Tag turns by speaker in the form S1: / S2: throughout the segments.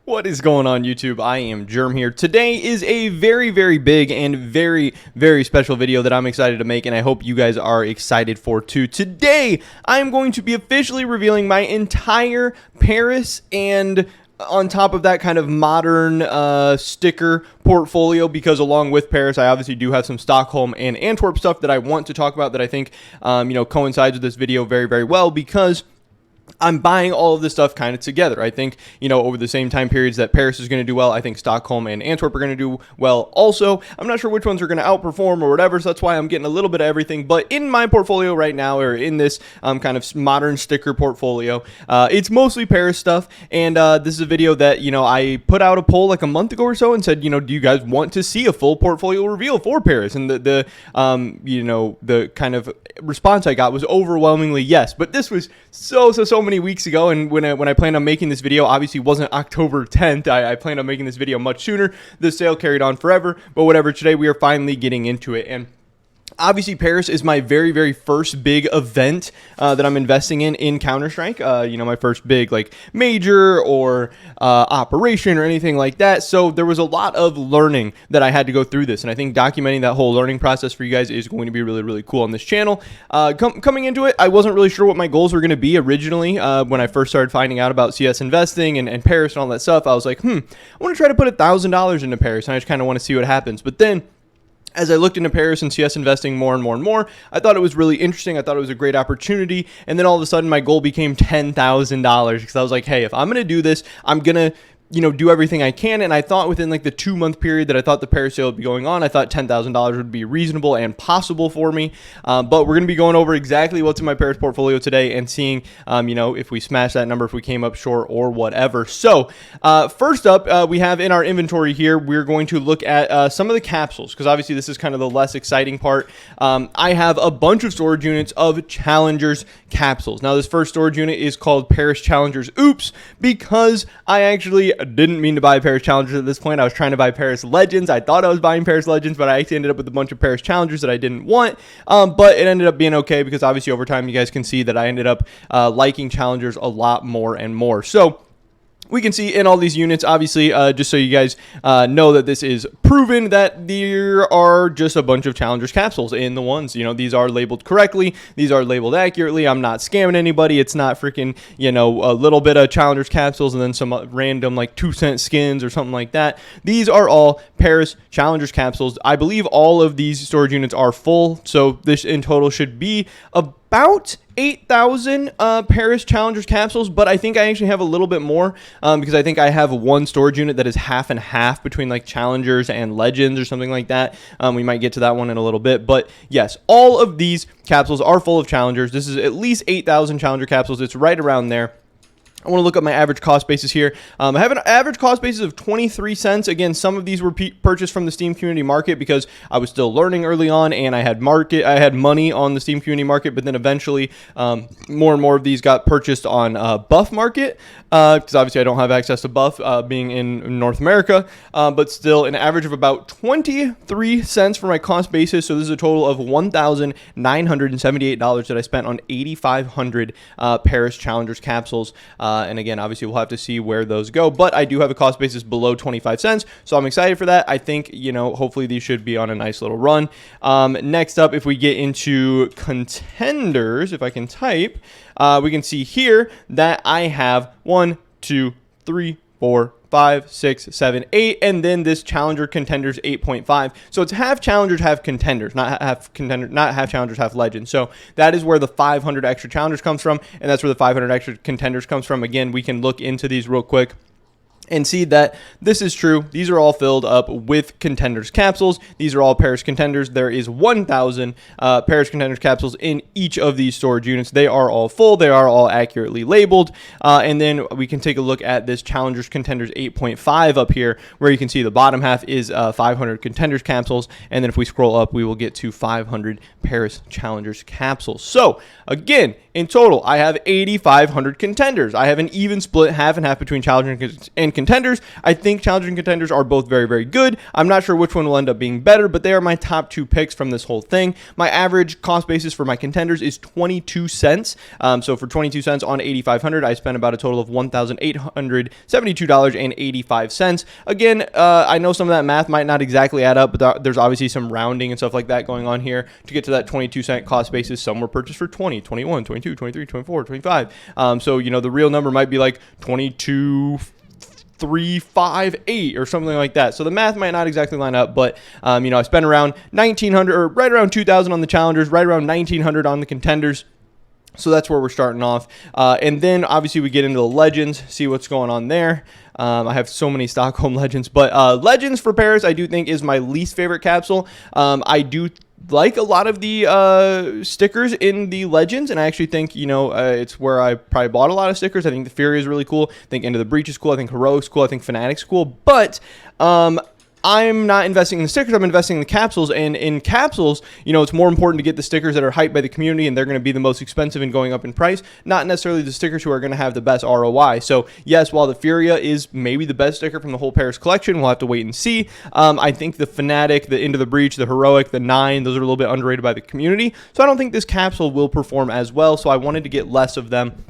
S1: What is going on, YouTube? I am Germ here. Today is a very big and very special video that I'm excited to make, and I hope you guys are excited for too. Today, I am going to be officially revealing my entire Paris and on top of that kind of modern sticker portfolio, because along with Paris, I obviously do have some Stockholm and Antwerp stuff that I want to talk about that I think coincides with this video very well, because I'm buying all of this stuff kind of together. I think, over the same time periods that Paris is going to do well, I think Stockholm and Antwerp are going to do well also. I'm not sure which ones are going to outperform or whatever, so that's why I'm getting a little bit of everything. But in my portfolio right now, or in this kind of modern sticker portfolio, it's mostly Paris stuff. And this is a video that, I put out a poll like a month ago or so and said, do you guys want to see a full portfolio reveal for Paris? And the kind of response I got was overwhelmingly yes. But this was so many weeks ago, and when I planned on making this video, obviously wasn't October 10th. I planned on making this video much sooner. The sale carried on forever, but whatever. Today we are finally getting into it, and obviously, Paris is my very first big event that I'm investing in Counter-Strike. My first big major or operation or anything like that. So there was a lot of learning that I had to go through this, and I think documenting that whole learning process for you guys is going to be really cool on this channel. Coming into it, I wasn't really sure what my goals were going to be originally. When I first started finding out about CS investing and Paris and all that stuff, I was like, I want to try to put $1,000 into Paris, and I just kind of want to see what happens. But then, as I looked into Paris and CS investing more and more, I thought it was really interesting. I thought it was a great opportunity. And then all of a sudden, my goal became $10,000, because I was like, hey, if I'm going to do this, I'm going to do everything I can. And I thought within the 2-month period that I thought the Paris sale would be going on, I thought $10,000 would be reasonable and possible for me. But we're going to be going over exactly what's in my Paris portfolio today and seeing, if we smash that number, if we came up short or whatever. So first up, we have in our inventory here, we're going to look at some of the capsules, because obviously this is kind of the less exciting part. I have a bunch of storage units of Challengers capsules. Now, this first storage unit is called Paris Challengers. Oops, because I actually didn't mean to buy Paris Challengers at this point. I was trying to buy Paris Legends. I thought I was buying Paris Legends, but I actually ended up with a bunch of Paris Challengers that I didn't want. But it ended up being okay, because obviously over time you guys can see that I ended up liking Challengers a lot more and more. So we can see in all these units, obviously, just so you guys know that this is proven, that there are just a bunch of Challengers capsules in the ones. These are labeled correctly. These are labeled accurately. I'm not scamming anybody. It's not freaking, a little bit of Challengers capsules and then some random 2-cent skins or something like that. These are all Paris Challengers capsules. I believe all of these storage units are full, so this in total should be about 8,000 Paris Challengers capsules, but I think I actually have a little bit more, because I think I have one storage unit that is half and half between Challengers and Legends or something like that. We might get to that one in a little bit, but yes, all of these capsules are full of Challengers. This is at least 8,000 Challenger capsules. It's right around there. I want to look up my average cost basis here. I have an average cost basis of 23 cents. Again, some of these were purchased from the Steam community market, because I was still learning early on, and I had money on the Steam community market. But then eventually, more and more of these got purchased on Buff market, because obviously I don't have access to Buff, being in North America. But still, an average of about 23 cents for my cost basis. So this is a total of $1,978 that I spent on 8,500 Paris Challengers capsules. And again, obviously, we'll have to see where those go. But I do have a cost basis below 25 cents. So I'm excited for that. I think, hopefully these should be on a nice little run. Next up, if we get into contenders, if I can type, we can see here that I have 1, 2, 3, 4, 5, 6, 7, 8, and then this Challenger Contenders 8.5. So it's half Challengers, half Contenders, not half Challengers, half Legends. So that is where the 500 extra Challengers comes from, and that's where the 500 extra Contenders comes from. Again, we can look into these real quick and see that this is true. These are all filled up with Contenders capsules. These are all Paris Contenders. There is 1,000 Paris Contenders capsules in each of these storage units. They are all full. They are all accurately labeled. And then we can take a look at this Challengers Contenders 8.5 up here, where you can see the bottom half is 500 Contenders capsules. And then if we scroll up, we will get to 500 Paris Challengers capsules. So again, in total, I have 8,500 contenders. I have an even split, half and half, between challengers and contenders. I think challengers and contenders are both very, very good. I'm not sure which one will end up being better, but they are my top 2 picks from this whole thing. My average cost basis for my contenders is 22 cents. So for 22 cents on 8,500, I spent about a total of $1,872.85. Again, I know some of that math might not exactly add up, but there's obviously some rounding and stuff like that going on here to get to that 22 cent cost basis. Some were purchased for 20, 21, 22, 23, 24, 25. So, you know, the real number might be like 22,358 or something like that. So the math might not exactly line up, but you know, I spent around 1,900 or right around 2,000 on the challengers, right around 1,900 on the contenders. So that's where we're starting off. And then obviously we get into the legends, see what's going on there. I have so many Stockholm legends, but legends for Paris, I do think is my least favorite capsule. I do like a lot of the stickers in the legends, and I actually think, you know, it's where I probably bought a lot of stickers. I think the Fury is really cool. I think Into the Breach is cool. I think Heroic's cool. I think Fanatic's cool. But I'm not investing in the stickers. I'm investing in the capsules. And in capsules, you know, it's more important to get the stickers that are hyped by the community, and they're going to be the most expensive and going up in price, not necessarily the stickers who are going to have the best ROI. So yes, while the Furia is maybe the best sticker from the whole Paris collection, we'll have to wait and see. I think the Fanatic, the Into the Breach, the Heroic, the 9, those are a little bit underrated by the community. So I don't think this capsule will perform as well. So I wanted to get less of them.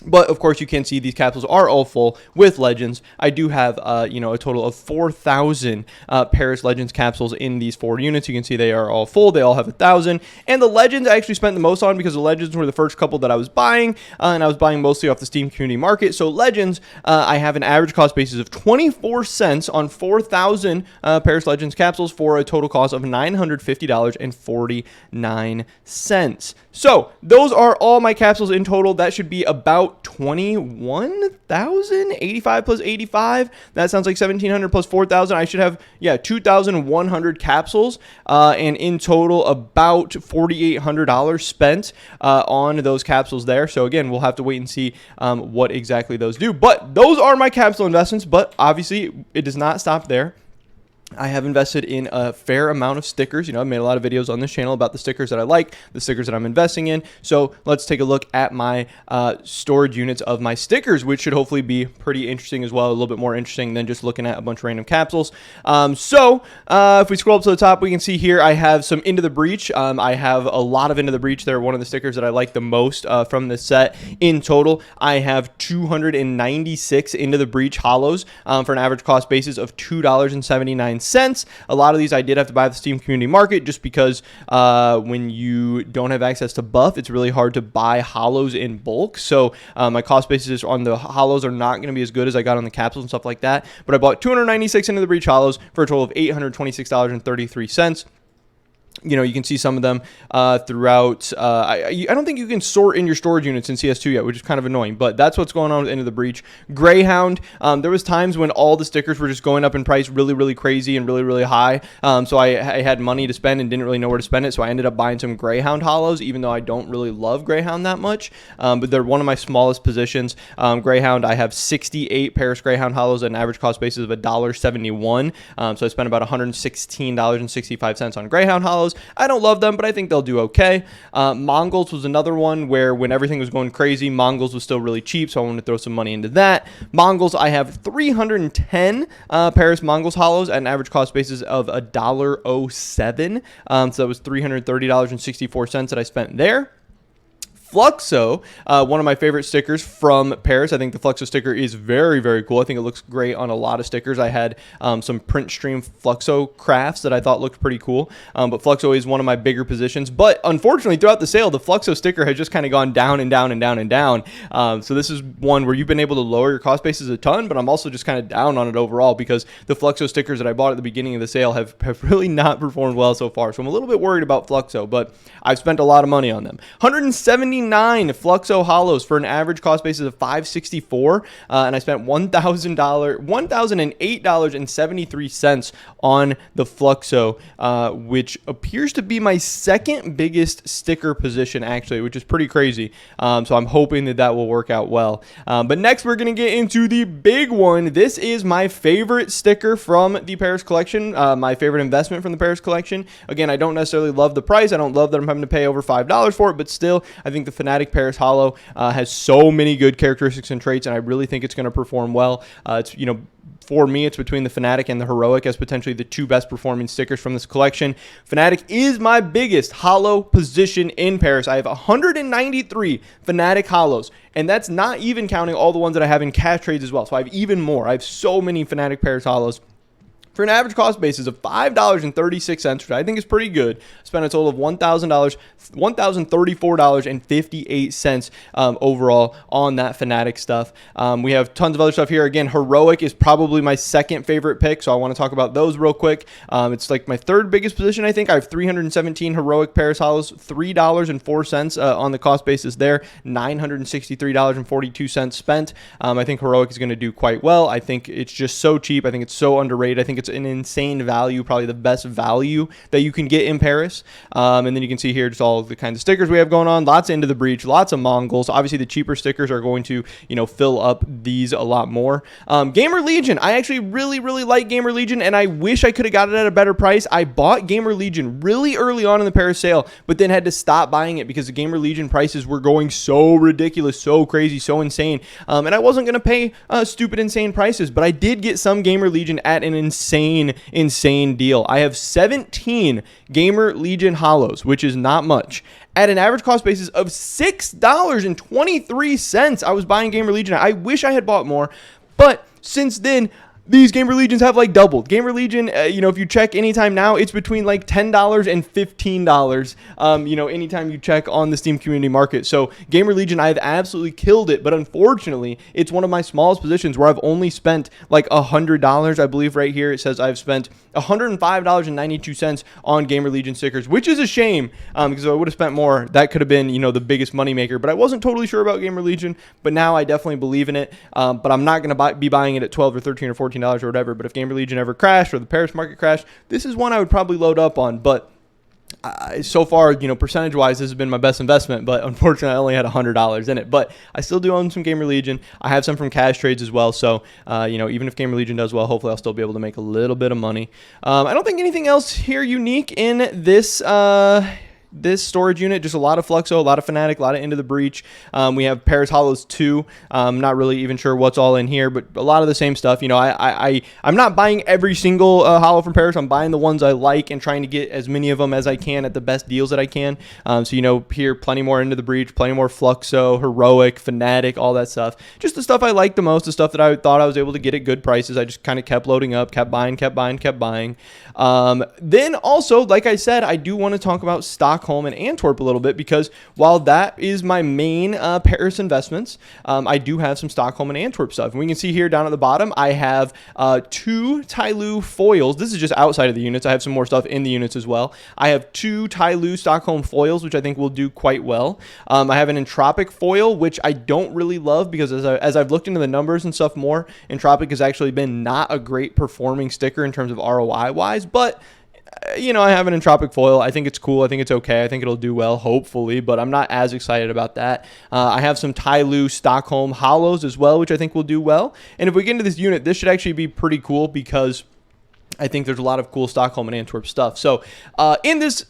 S1: But of course, you can see these capsules are all full with legends. I do have, you know, a total of 4,000 Paris Legends capsules in these 4 units. You can see they are all full. They all have 1,000. And the legends I actually spent the most on because the legends were the first couple that I was buying, and I was buying mostly off the Steam community market. So legends, I have an average cost basis of 24 cents on 4,000 Paris Legends capsules for a total cost of $950.49. So those are all my capsules in total. That should be about 21,000, 85 plus 85. That sounds like 1,700 plus 4,000. I should have, yeah, 2,100 capsules, and in total about $4,800 spent on those capsules there. So again, we'll have to wait and see what exactly those do. But those are my capsule investments. But obviously, it does not stop there. I have invested in a fair amount of stickers. You know, I've made a lot of videos on this channel about the stickers that I like, the stickers that I'm investing in. So let's take a look at my storage units of my stickers, which should hopefully be pretty interesting as well, a little bit more interesting than just looking at a bunch of random capsules. If we scroll up to the top, we can see here I have some Into the Breach. I have a lot of Into the Breach. They're one of the stickers that I like the most from this set. In total, I have 296 Into the Breach hollows for an average cost basis of $2.79. A lot of these I did have to buy at the Steam community market just because when you don't have access to buff, it's really hard to buy hollows in bulk. So my cost basis on the hollows are not going to be as good as I got on the capsules and stuff like that. But I bought 296 Into the Breach hollows for a total of $826.33. You know, you can see some of them throughout. I don't think you can sort in your storage units in CS2 yet, which is kind of annoying, but that's what's going on with Into the Breach. Greyhound, there was times when all the stickers were just going up in price really, really crazy and really, really high. So I had money to spend and didn't really know where to spend it. So I ended up buying some Greyhound hollows, even though I don't really love Greyhound that much. But they're one of my smallest positions. Greyhound, I have 68 Paris Greyhound hollows at an average cost basis of $1.71. So I spent about $116.65 on Greyhound hollows. I don't love them, but I think they'll do okay. Mongols was another one where when everything was going crazy, Mongols was still really cheap, so I wanted to throw some money into that. Mongols, I have 310 Paris Mongols hollows at an average cost basis of $1.07. So that was $330.64 that I spent there. Fluxo, one of my favorite stickers from Paris. I think the Fluxo sticker is very, very cool. I think it looks great on a lot of stickers. I had some print stream Fluxo crafts that I thought looked pretty cool. But Fluxo is one of my bigger positions. But unfortunately, throughout the sale, the Fluxo sticker has just kind of gone down and down and down and down. So this is one where you've been able to lower your cost basis a ton, but I'm also just kind of down on it overall because the Fluxo stickers that I bought at the beginning of the sale have really not performed well so far. So I'm a little bit worried about Fluxo, but I've spent a lot of money on them. 179 Fluxo hollows for an average cost basis of $564, and I spent $1,008.73 on the Fluxo, which appears to be my second biggest sticker position actually, which is pretty crazy. So I'm hoping that that will work out well. But next we're going to get into the big one. This is my favorite sticker from the Paris collection, my favorite investment from the Paris collection. Again, I don't necessarily love the price. I don't love that I'm having to pay over $5 for it, but still, I think the the Fnatic Paris Holo has so many good characteristics and traits, and I really think it's going to perform well. It's, you know, for me, it's between the Fnatic and the Heroic as potentially the two best performing stickers from this collection. Fnatic is my biggest holo position in Paris. I have 193 Fnatic holos, and that's not even counting all the ones that I have in cash trades as well. So I have even more. I have so many Fnatic Paris holos. For an average cost basis of $5.36, which I think is pretty good, I spent a total of $1,034.58 overall on that Fnatic stuff. We have tons of other stuff here. Again, Heroic is probably my second favorite pick, so I want to talk about those real quick. It's like my third biggest position, I think. I have 317 Heroic Paris Holos, $3.04 on the cost basis there, $963.42 spent. I think Heroic is going to do quite well. I think it's just so cheap. I think it's so underrated. I think it's an insane value, probably the best value that you can get in Paris. And then you can see here just all the kinds of stickers we have going on. Lots of Into the Breach, lots of Mongols. Obviously, the cheaper stickers are going to, you know, fill up these a lot more. Gamer Legion. I actually really like Gamer Legion, and I wish I could have got it at a better price. I bought Gamer Legion really early on in the Paris sale, but then had to stop buying it because the Gamer Legion prices were going so ridiculous, so crazy, so insane. And I wasn't going to pay stupid, insane prices, but I did get some Gamer Legion at an insane deal. I have 17 Gamer Legion holos, which is not much, at an average cost basis of $6.23. I was buying Gamer Legion. I wish I had bought more, but since then, these Gamer Legions have like doubled. Gamer Legion, you know, if you check anytime now, it's between like $10 and $15, you know, anytime you check on the Steam community market. So Gamer Legion, I've absolutely killed it, but unfortunately, it's one of my smallest positions where I've only spent like $100, I believe right here. It says I've spent $105.92 on Gamer Legion stickers, which is a shame, because if I would have spent more, that could have been, you know, the biggest moneymaker, but I wasn't totally sure about Gamer Legion, but now I definitely believe in it, but I'm not going to be buying it at 12 or 13 or 14 or whatever. But if Gamer Legion ever crashed or the Paris market crashed, this is one I would probably load up on. But so far, you know, percentage wise, this has been my best investment, but unfortunately I only had $100 in it. But I still do own some Gamer Legion. I have some from cash trades as well, so you know, even if Gamer Legion does well, hopefully I'll still be able to make a little bit of money. I don't think anything else here unique in this this storage unit. Just a lot of Fluxo, a lot of Fnatic, a lot of Into the Breach. We have Paris Holos 2. I'm not really even sure what's all in here, but a lot of the same stuff. You know, I'm not buying every single holo from Paris. I'm buying the ones I like and trying to get as many of them as I can at the best deals that I can. So, you know, here, plenty more Into the Breach, plenty more Fluxo, Heroic, Fnatic, all that stuff. Just the stuff I like the most, the stuff that I thought I was able to get at good prices. I just kind of kept loading up, kept buying. Then also, like I said, I do want to talk about Stockholm and Antwerp a little bit, because while that is my main Paris investments, I do have some Stockholm and Antwerp stuff. And we can see here down at the bottom, I have 2 Tyloo foils. This is just outside of the units. I have some more stuff in the units as well. I have 2 Tyloo Stockholm foils, which I think will do quite well. I have an Entropic foil, which I don't really love, because as I've looked into the numbers and stuff more, Entropic has actually been not a great performing sticker in terms of ROI wise, but you know, I have an Entropic foil. I think it's cool. I think it's okay. I think it'll do well, hopefully, but I'm not as excited about that. I have some Tyloo Stockholm holos as well, which I think will do well. And if we get into this unit, this should actually be pretty cool, because I think there's a lot of cool Stockholm and Antwerp stuff. So in this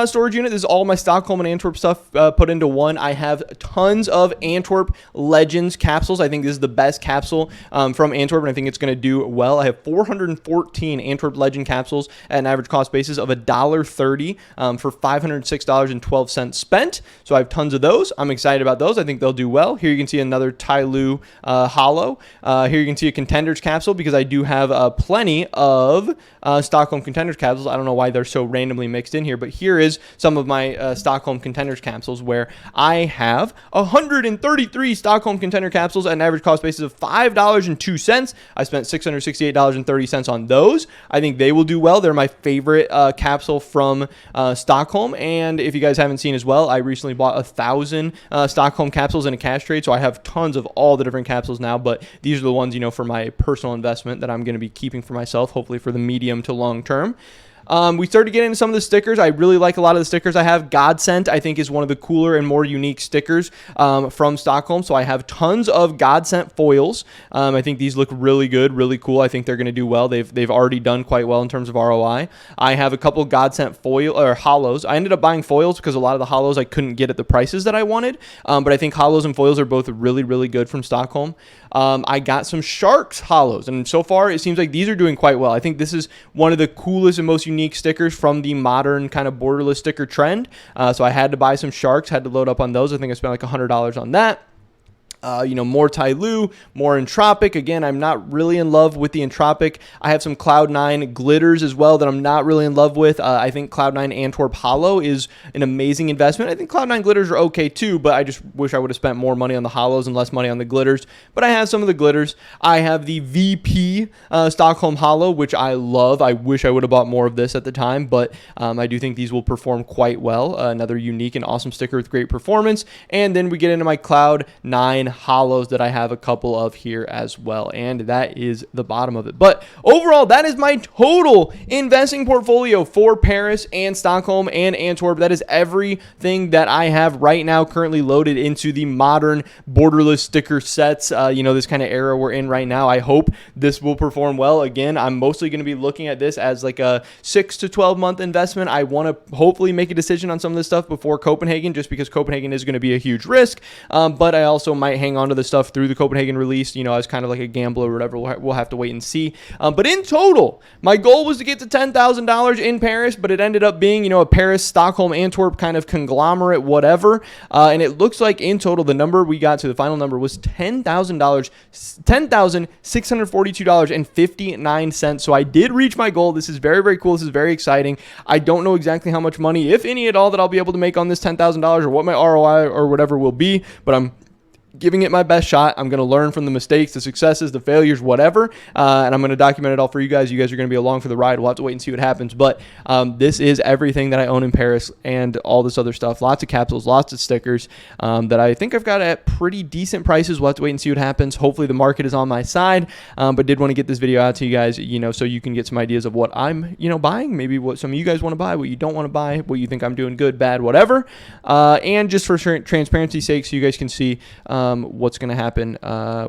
S1: storage unit, this is all my Stockholm and Antwerp stuff put into one. I have tons of Antwerp Legends capsules. I think this is the best capsule from Antwerp, and I think it's going to do well. I have 414 Antwerp Legend capsules at an average cost basis of $1.30 for $506.12 spent. So I have tons of those. I'm excited about those. I think they'll do well. Here you can see another Tyloo holo. Here you can see a Contenders capsule, because I do have plenty of Stockholm Contenders capsules. I don't know why they're so randomly mixed in here, but here is some of my Stockholm Contenders capsules, where I have 133 Stockholm Contender capsules at an average cost basis of $5.02. I spent $668.30 on those. I think they will do well. They're my favorite capsule from Stockholm, and if you guys haven't seen as well, I recently bought 1,000 Stockholm capsules in a cash trade, so I have tons of all the different capsules now, but these are the ones, you know, for my personal investment that I'm going to be keeping for myself, hopefully for the medium to long term. We started getting into some of the stickers. I really like a lot of the stickers I have. Godsent, I think, is one of the cooler and more unique stickers from Stockholm. So I have tons of Godsent foils. I think these look really good, really cool. I think they're going to do well. They've already done quite well in terms of ROI. I have a couple Godsent foil or hollows. I ended up buying foils because a lot of the hollows I couldn't get at the prices that I wanted. But I think hollows and foils are both really, really good from Stockholm. I got some Sharks hollows, and so far it seems like these are doing quite well. I think this is one of the coolest and most unique stickers from the modern kind of borderless sticker trend. So I had to buy some Sharks, had to load up on those. I think I spent like $100 on that. More Tyloo, more Entropic. Again, I'm not really in love with the Entropic. I have some Cloud9 glitters as well that I'm not really in love with. I think Cloud9 Antwerp Hollow is an amazing investment. I think Cloud9 glitters are okay too, but I just wish I would have spent more money on the hollows and less money on the glitters. But I have some of the glitters. I have the VP Stockholm Hollow, which I love. I wish I would have bought more of this at the time, but I do think these will perform quite well. Another unique and awesome sticker with great performance. And then we get into my Cloud9 hollows that I have a couple of here as well, and that is the bottom of it. But overall, that is my total investing portfolio for Paris and Stockholm and Antwerp. That is everything that I have right now currently loaded into the modern borderless sticker sets. This kind of era we're in right now. I hope this will perform well. Again, I'm mostly going to be looking at this as like a 6 to 12 month investment. I want to hopefully make a decision on some of this stuff before Copenhagen, just because Copenhagen is going to be a huge risk. But I also might hang on to the stuff through the Copenhagen release, as kind of like a gamble or whatever. We'll have to wait and see. But in total, my goal was to get to $10,000 in Paris, but it ended up being, a Paris, Stockholm, Antwerp kind of conglomerate, whatever. And it looks like in total, the number we got to, the final number was $10,642.59. So I did reach my goal. This is very, very cool. This is very exciting. I don't know exactly how much money, if any at all, that I'll be able to make on this $10,000 or what my ROI or whatever will be, but I'm giving it my best shot. I'm going to learn from the mistakes, the successes, the failures, whatever, and I'm going to document it all for you guys. You guys are going to be along for the ride. We'll have to wait and see what happens, but this is everything that I own in Paris and all this other stuff. Lots of capsules, lots of stickers that I think I've got at pretty decent prices. We'll have to wait and see what happens. Hopefully the market is on my side, but did want to get this video out to you guys, so you can get some ideas of what I'm, buying, maybe what some of you guys want to buy, what you don't want to buy, what you think I'm doing good, bad, whatever, and just for transparency's sake, so you guys can see what's going to happen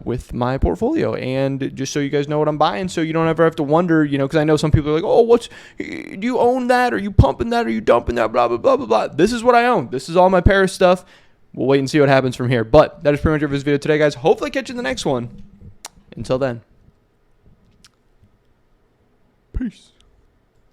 S1: with my portfolio, and just so you guys know what I'm buying, so you don't ever have to wonder, because I know some people are like, oh, do you own that? Are you pumping that? Are you dumping that? Blah, blah, blah, blah, blah. This is what I own. This is all my Paris stuff. We'll wait and see what happens from here, but that is pretty much it for this video today, guys. Hopefully catch you in the next one. Until then, peace.